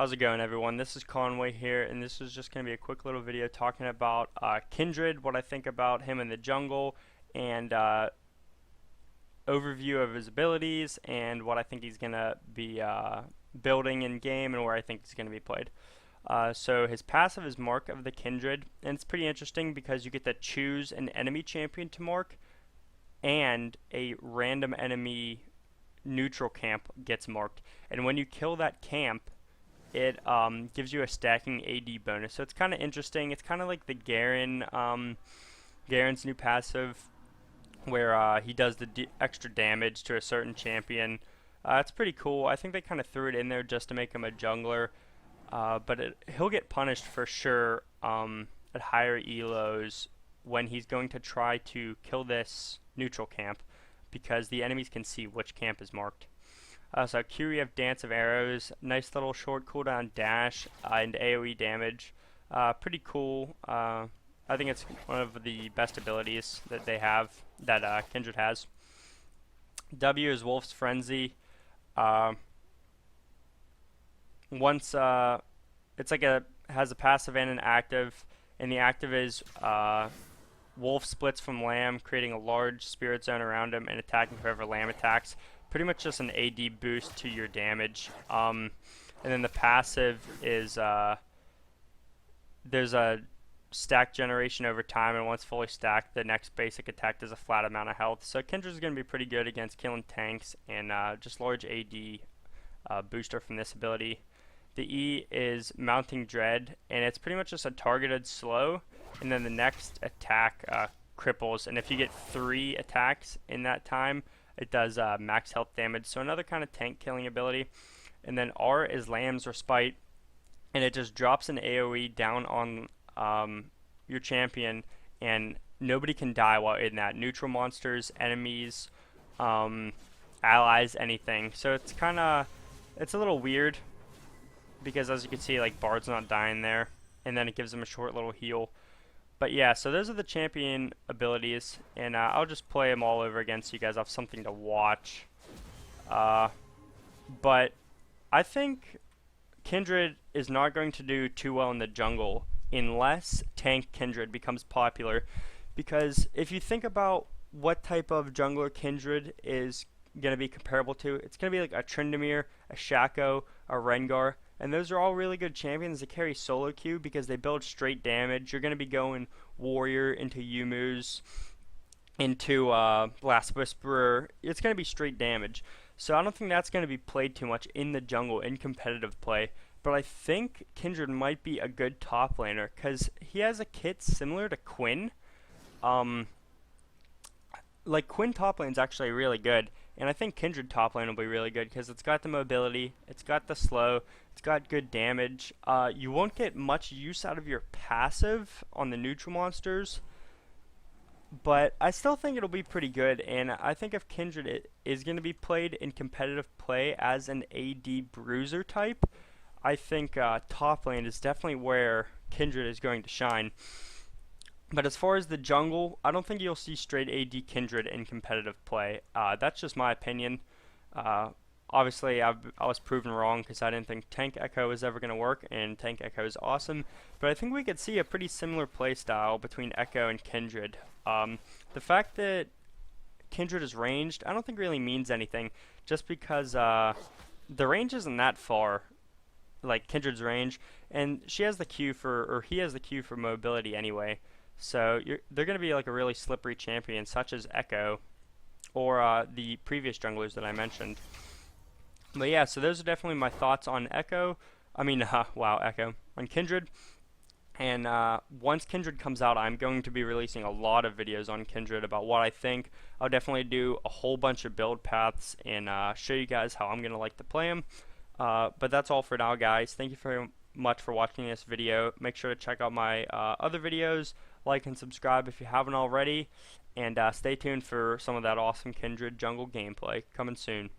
How's it going, everyone? This is Conway here, and this is just going to be a quick little video talking about Kindred, what I think about him in the jungle, and overview of his abilities, and what I think he's going to be building in game, and where I think he's going to be played. So his passive is Mark of the Kindred, and it's pretty interesting because you get to choose an enemy champion to mark, and a random enemy neutral camp gets marked. And when you kill that camp, it gives you a stacking AD bonus. So it's kind of interesting. It's kind of like the Garen, Garen's new passive, where he does the extra damage to a certain champion. It's pretty cool. I think they kind of threw it in there just to make him a jungler. But he'll get punished for sure at higher elos when he's going to try to kill this neutral camp, because the enemies can see which camp is marked. So here we have Dance of Arrows, nice little short cooldown dash and AoE damage. Pretty cool. I think it's one of the best abilities that they have, that Kindred has. W is Wolf's Frenzy. Once it's like has a passive and an active, and the active is Wolf splits from Lamb, creating a large spirit zone around him and attacking whoever Lamb attacks. Pretty much just an AD boost to your damage. And then the passive is there's a stack generation over time, and once fully stacked, the next basic attack does a flat amount of health. So Kindred's going to be pretty good against killing tanks, and just large AD booster from this ability. The E is Mounting Dread, and it's pretty much just a targeted slow, and then the next attack cripples, and if you get 3 attacks in that time, it does max health damage, so another kind of tank killing ability. And then R is Lamb's Respite, and it just drops an AoE down on your champion, and nobody can die while in that. Neutral monsters, enemies, allies, anything. So it's a little weird, because as you can see, like, Bard's not dying there, and then it gives him a short little heal. But yeah, so those are the champion abilities, and I'll just play them all over again so you guys have something to watch. But I think Kindred is not going to do too well in the jungle unless tank Kindred becomes popular, because if you think about what type of jungler Kindred is going to be comparable to, it's going to be like a Tryndamere, a Shaco, a Rengar. And those are all really good champions that carry solo queue because they build straight damage. You're going to be going Warrior into Yumu's, into Blast Whisperer. It's going to be straight damage. So I don't think that's going to be played too much in the jungle in competitive play. But I think Kindred might be a good top laner because he has a kit similar to Quinn. Like, Quinn top lane is actually really good, and I think Kindred top lane will be really good because it's got the mobility, it's got the slow, it's got good damage. You won't get much use out of your passive on the neutral monsters, but I still think it'll be pretty good, and I think if Kindred is going to be played in competitive play as an AD bruiser type, I think top lane is definitely where Kindred is going to shine. But as far as the jungle, I don't think you'll see straight AD Kindred in competitive play. That's just my opinion. Obviously, I was proven wrong because I didn't think Tank Echo was ever going to work, and Tank Echo is awesome. But I think we could see a pretty similar play style between Echo and Kindred. The fact that Kindred is ranged, I don't think really means anything, just because the range isn't that far, like Kindred's range, and she has the Q for, or he has the Q for mobility anyway. So they're going to be like a really slippery champion, such as Echo, or the previous junglers that I mentioned. But yeah, so those are definitely my thoughts on Echo. Echo. On Kindred. And once Kindred comes out, I'm going to be releasing a lot of videos on Kindred about what I think. I'll definitely do a whole bunch of build paths and show you guys how I'm going to like to play him. But that's all for now, guys. Thank you very much for watching this video. Make sure to check out my other videos. Like and subscribe if you haven't already, and stay tuned for some of that awesome Kindred jungle gameplay coming soon.